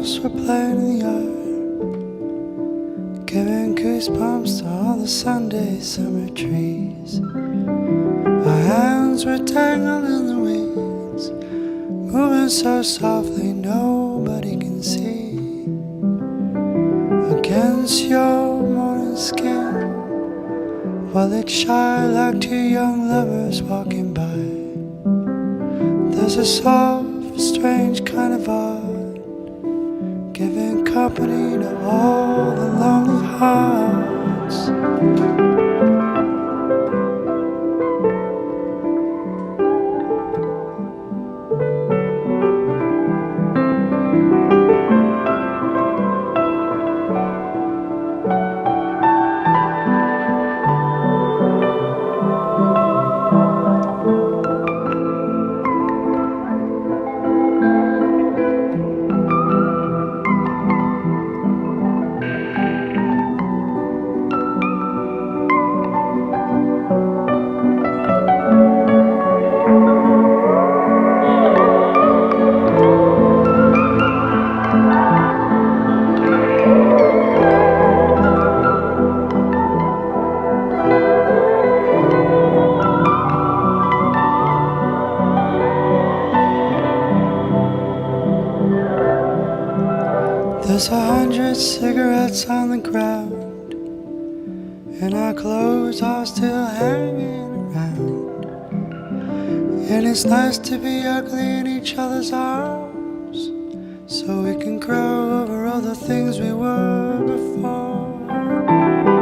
girls were playing in the yard, giving goosebumps to all the Sunday summer trees. Our hands were tangled in the weeds, moving so softly nobody can see. Against your morning skin, while it's shy like two young lovers walking by, there's a soft, strange kind of art, giving company to all the lonely hearts. There's 100 cigarettes on the ground, and our clothes are still hanging around. And it's nice to be ugly in each other's arms, so we can grow over all the things we were before.